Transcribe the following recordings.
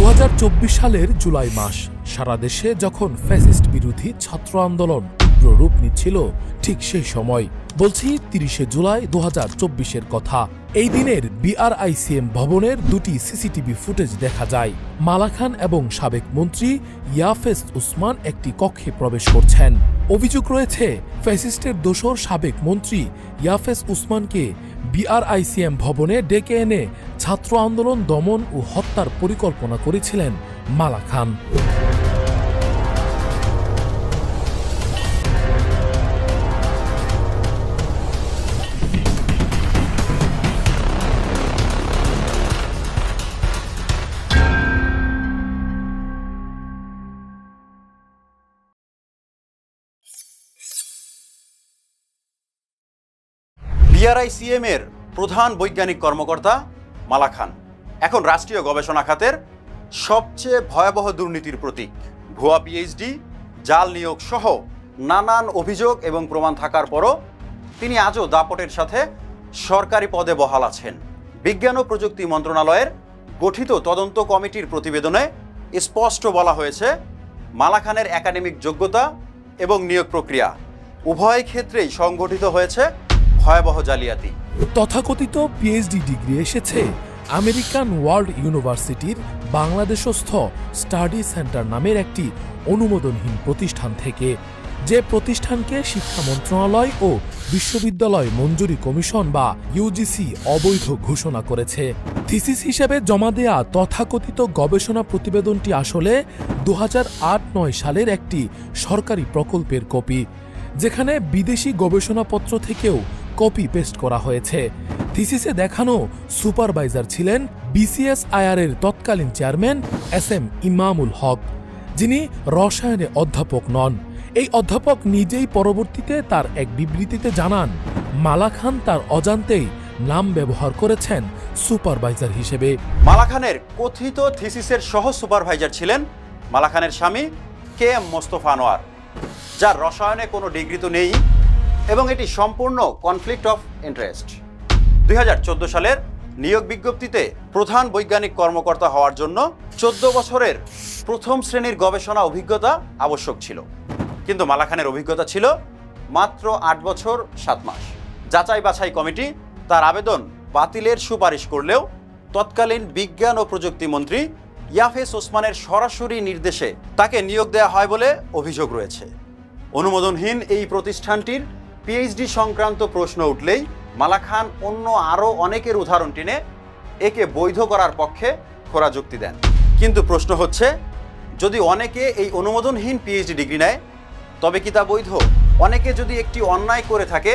2024 সালের জুলাই মাস সারা দেশে যখন ফ্যাসিস্ট বিরোধী ছাত্র আন্দোলন তীব্র রূপ নিচ্ছিল, ঠিক সেই সময় বলছি 30 জুলাই 2024-এর কথা। এই দিনের বিআরআইসিএম ভবনের দুটি সিসিটিভি ফুটেজ দেখা যায়। মালা খান এবং সাবেক মন্ত্রী ইয়াফেস উসমান একটি কক্ষে প্রবেশ করছেন। অভিযোগ রয়েছে ফ্যাসিস্টের দোসর সাবেক মন্ত্রী ইয়াফেস উসমানকে বিআরআইসিএম ভবনে ডেকে এনে ছাত্র আন্দোলন দমন ও হত্যার পরিকল্পনা করেছিলেন মালা খান। বিআরআইসিএম এর প্রধান বৈজ্ঞানিক কর্মকর্তা মালা খান এখন রাষ্ট্রীয় গবেষণা খাতের সবচেয়ে ভয়াবহ দুর্নীতির প্রতীক। ভুয়া পিএইচডি, জাল নিয়োগ সহ নানান অভিযোগ এবং প্রমাণ থাকার পরও তিনি আজও দাপটের সাথে সরকারি পদে বহাল আছেন। বিজ্ঞান ও প্রযুক্তি মন্ত্রণালয়ের গঠিত তদন্ত কমিটির প্রতিবেদনে স্পষ্ট বলা হয়েছে, মালা খানের একাডেমিক যোগ্যতা এবং নিয়োগ প্রক্রিয়া উভয় ক্ষেত্রেই সংগঠিত হয়েছে ভয়াবহ জালিয়াতি। তথাকথিত পিএইচডি ডিগ্রি এসেছে আমেরিকান ওয়ার্ল্ড ইউনিভার্সিটির বাংলাদেশস্থ স্টাডি সেন্টার নামের একটি অনুমোদনহীন প্রতিষ্ঠান থেকে, যে প্রতিষ্ঠানকে শিক্ষা মন্ত্রণালয় ও বিশ্ববিদ্যালয় মঞ্জুরি কমিশন বা ইউজিসি অবৈধ ঘোষণা করেছে। থিসিস হিসেবে জমা দেয়া তথাকথিত গবেষণা প্রতিবেদনটি আসলে 2008-9 সালের একটি সরকারি প্রকল্পের কপি, যেখানে বিদেশি গবেষণাপত্র থেকেও কপি পেস্ট করা হয়েছে। থিসিসে দেখানো সুপারভাইজার ছিলেন বিসিএসআইআর এর তৎকালীন চেয়ারম্যান এসএম ইমামুল হক, যিনি রসায়নে অধ্যাপক নন। এই অধ্যাপক নিজেই পরবর্তীতে তার এক বিবৃতিতে জানান, মালা খান তার অজান্তেই নাম ব্যবহার করেছেন সুপারভাইজার হিসেবে। মালা খানের কথিত থিসিসের সহ সুপারভাইজার ছিলেন মালা খানের স্বামী KM মোস্তফা আনোয়ার, যার রসায়নে কোনো ডিগ্রি তো নেই এবং এটি সম্পূর্ণ কনফ্লিক্ট অফ ইন্টারেস্ট। 2014 সালের নিয়োগ বিজ্ঞপ্তিতে প্রধান বৈজ্ঞানিক কর্মকর্তা হওয়ার জন্য 14 বছরের প্রথম শ্রেণীর গবেষণা অভিজ্ঞতা আবশ্যক ছিল, কিন্তু মালা খানের অভিজ্ঞতা ছিল মাত্র 8 বছর 7 মাস। যাচাই বাছাই কমিটি তার আবেদন বাতিলের সুপারিশ করলেও তৎকালীন বিজ্ঞান ও প্রযুক্তি মন্ত্রী ইয়াফেস ওসমানের সরাসরি নির্দেশে তাকে নিয়োগ দেওয়া হয় বলে অভিযোগ রয়েছে। অনুমোদনহীন এই প্রতিষ্ঠানটির পিএইচডি সংক্রান্ত প্রশ্ন উঠলেই মালা খান অন্য আরও অনেকের উদাহরণ টেনে একে বৈধ করার পক্ষে খোরা যুক্তি দেন। কিন্তু প্রশ্ন হচ্ছে, যদি অনেকে এই অনুমোদনহীন পিএইচডি ডিগ্রি নেয় তবে কি তা বৈধ? অনেকে যদি একটি অন্যায় করে থাকে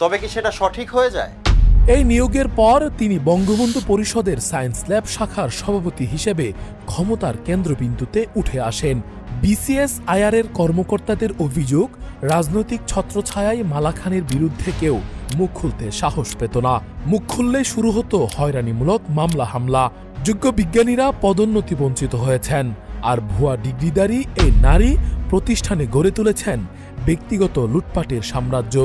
তবে কি সেটা সঠিক হয়ে যায়? এই নিয়োগের পর তিনি বঙ্গবন্ধু পরিষদের সায়েন্স ল্যাব শাখার সভাপতি হিসেবে ক্ষমতার কেন্দ্রবিন্দুতে উঠে আসেন। বিসিএসআইআর এর কর্মকর্তাদের অভিযোগ, রাজনৈতিক ছত্রছায়ায় মালা খানের বিরুদ্ধে কেউ মুখ খুলতে সাহস পেত না। মুখ খুললে শুরু হতো হয়রানিমূলক মামলা হামলা। যোগ্য বিজ্ঞানীরা পদোন্নতি বঞ্চিত হয়েছেন, আর ভুয়া ডিগ্রিধারী এই নারী প্রতিষ্ঠানে গড়ে তুলেছেন ব্যক্তিগত লুটপাটের সাম্রাজ্য।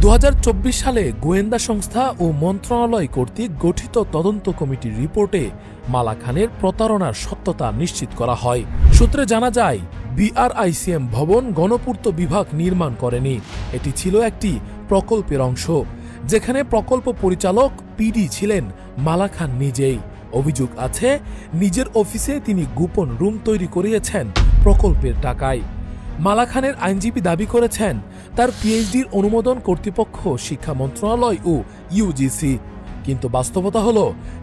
2024 সালে গোয়েন্দা সংস্থা ও মন্ত্রণালয় কর্তৃক গঠিত তদন্ত কমিটির রিপোর্টে মালা খানের প্রতারণার সত্যতা নিশ্চিত করা হয়। সূত্রে জানা যায়, বিআরআইসিএম ভবন গণপূর্ত বিভাগ নির্মাণ করেনি, এটি ছিল একটি প্রকল্পের অংশ, যেখানে প্রকল্প পরিচালক পিডি ছিলেন মালা খান নিজেই। অভিযোগ আছে, নিজের অফিসে তিনি গোপন রুম তৈরি করিয়েছেন প্রকল্পের টাকায়। মালা খানের আইনজীবী দাবি করেছেন, তার পিএইচডির অনুমোদন কর্তৃপক্ষ শিক্ষা মন্ত্রণালয় ও ইউজিসি, কিন্তু বাস্তবতা হল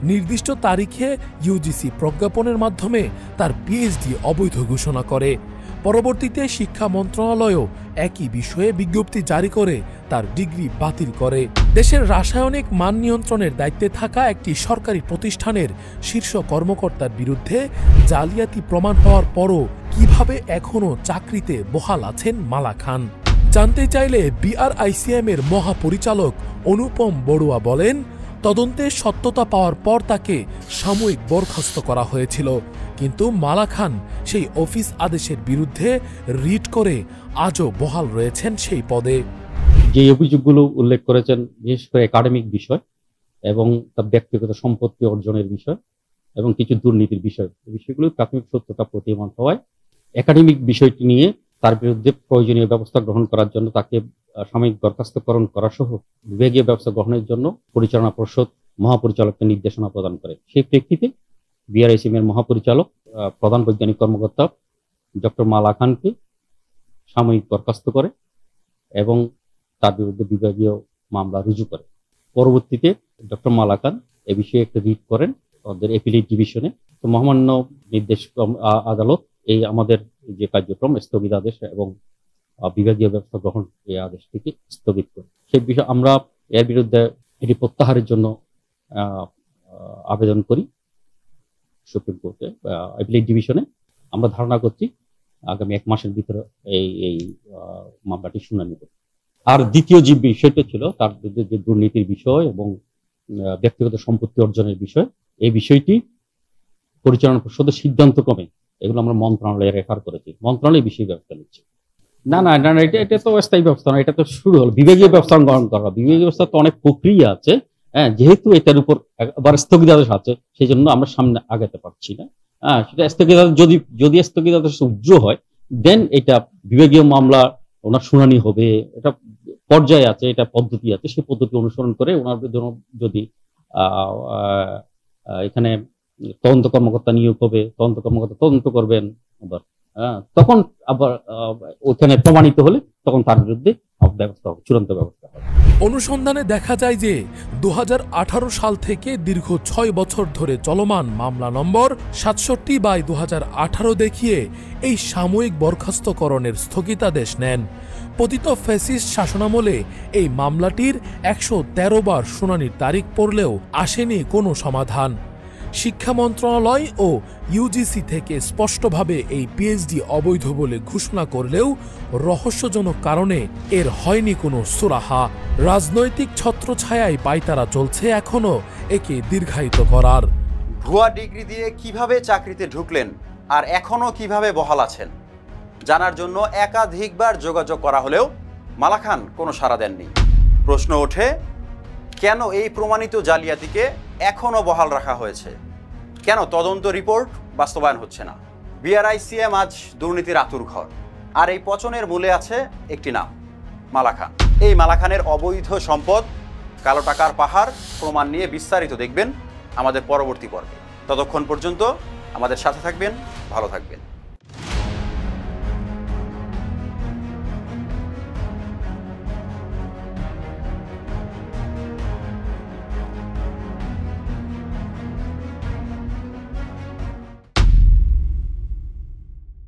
নির্দিষ্ট তারিখে ইউজিসি প্রজ্ঞাপনের মাধ্যমে তার পিএইচডি অবৈধ ঘোষণা করে। পরবর্তীতে শিক্ষা মন্ত্রণালয়ও একই বিষয়ে বিজ্ঞপ্তি জারি করে তার ডিগ্রি বাতিল করে। দেশের রাসায়নিক মান নিয়ন্ত্রণের দায়িত্বে থাকা একটি সরকারি প্রতিষ্ঠানের শীর্ষ কর্মকর্তার বিরুদ্ধে জালিয়াতি প্রমাণ হওয়ার পরও কিভাবে এখনও চাকরিতে বহাল আছেন মালা খান? জানতে চাইলে বিআরআইসিএম এর মহাপরিচালক অনুপম বড়ুয়া বলেন, তদন্তের সত্যতা পাওয়ার পর তাকে সাময়িক বরখাস্ত করা হয়েছিল, কিন্তু মালা খান সেই অফিস আদেশের বিরুদ্ধে রিট করে আজও বহাল রয়েছেন সেই পদে। যে অভিযোগগুলো উল্লেখ করেছেন, বিশেষ করে একাডেমিক বিষয় এবং তার ব্যক্তিগত সম্পত্তি অর্জনের বিষয়, এবং কিছু দুর্নীতির বিষয়, এই বিষয়গুলো প্রাথমিক সত্যতা প্রতীয়মান হওয়ায় একাডেমিক বিষয়টি নিয়ে তার বিরুদ্ধে প্রয়োজনীয় ব্যবস্থা গ্রহণ করার জন্য তাকে সাময়িক বরখাস্তকরণ করা সহ বিভাগীয় ব্যবস্থা গ্রহণের জন্য পরিচালনা পর্ষদ মহাপরিচালককে নির্দেশনা প্রদান করে। সেই প্রেক্ষিতে বিআরআইসিএম এর মহাপরিচালক প্রধান বৈজ্ঞানিক কর্মকর্তা ডক্টর মালা খানকে সাময়িক বরখাস্ত করে এবং তার বিরুদ্ধে বিভাগীয় মামলা রুজু করে। পরবর্তীতে ডক্টর মালা খান এ বিষয়ে একটা রিট করেন আমাদের এপিলেট ডিভিশনে। তো মহামান্য নির্দেশ আদালত এই আমাদের যে কার্যক্রম স্থগিতাদেশ এবং বিভাগীয় ব্যবস্থা গ্রহণ এই আদেশটিকে স্থগিত করে। সেই বিষয়ে আমরা এর বিরুদ্ধে এটি প্রত্যাহারের জন্য আবেদন করি সুপ্রিম কোর্টে এপিলেট ডিভিশনে। আমরা ধারণা করছি আগামী 1 মাসের ভিতরে এই মামলাটি শুনানি করবে। আর দ্বিতীয় যে বিষয়টা ছিল তার বিরুদ্ধে যে দুর্নীতির বিষয় এবং ব্যক্তিগত সম্পত্তি অর্জনের বিষয়, এই বিষয়টি পরিচালনা পর্ষদের সিদ্ধান্ত ক্রমে এগুলো আমরা মন্ত্রণালয়ে রেফার করেছি, মন্ত্রণালয় বিষয়ে ব্যবস্থা নিচ্ছে। না, এটা তো স্থায়ী ব্যবস্থা না, এটা তো শুরু হলো বিভাগীয় ব্যবস্থা গ্রহণ করা। বিভাগীয় ব্যবস্থা তো অনেক প্রক্রিয়া আছে, হ্যাঁ, যেহেতু এটার উপর আবার স্থগিতাদেশ আছে সেই জন্য আমরা সামনে আগাতে পারছি না। সেটা স্থগিতাদেশ যদি স্থগিতাদেশ উজ্জ্ব হয় দেন এটা বিভাগীয় মামলা ওনার শুনানি হবে, এটা পর্যায়ে আছে, এটা পদ্ধতি আছে, সেই পদ্ধতি অনুসরণ করে ওনার যদি এখানে তদন্ত কর্মকর্তা নিয়োগ হবে, তদন্ত কর্মকর্তা তদন্ত করবেন, আবার তখন আবার ওখানে প্রমাণিত হলে তখন তার বিরুদ্ধে ব্যবস্থা হবে, চূড়ান্ত ব্যবস্থা হবে। অনুসন্ধানে দেখা যায় যে 2018 সাল থেকে দীর্ঘ 6 বছর ধরে চলমান মামলা নম্বর 67/2018 দেখিয়ে এই সাময়িক বরখাস্তকরণের স্থগিতাদেশ নেন। পতিত ফ্যাসিস্ট শাসনামলে এই মামলাটির 113 বার শুনানির তারিখ পড়লেও আসেনি কোনো সমাধান। শিক্ষা মন্ত্রণালয় ও ইউজিসি থেকে স্পষ্টভাবে এই পিএইচডি অবৈধ বলে ঘোষণা করলেও রহস্যজনক কারণে এর হয়নি কোনো সুরাহা। রাজনৈতিক ছত্রছায়ায় পায়তারা চলছে এখনো একে দীর্ঘায়িত করার। ভুয়া ডিগ্রি দিয়ে কিভাবে চাকরিতে ঢুকলেন আর এখনো কিভাবে বহাল আছেন জানার জন্য একাধিকবার যোগাযোগ করা হলেও মালা খান কোনো সাড়া দেননি। প্রশ্ন ওঠে, কেন এই প্রমাণিত জালিয়াতিকে এখনো বহাল রাখা হয়েছে? কেন তদন্ত রিপোর্ট বাস্তবায়ন হচ্ছে না? বিআরআইসিএম আজ দুর্নীতির আঁতুড়ঘর, আর এই পচনের মূলে আছে একটি নাম, মালা খান। এই মালা খানের অবৈধ সম্পদ, কালো টাকার পাহাড় প্রমাণ নিয়ে বিস্তারিত দেখবেন আমাদের পরবর্তী পর্বে। ততক্ষণ পর্যন্ত আমাদের সাথে থাকবেন, ভালো থাকবেন।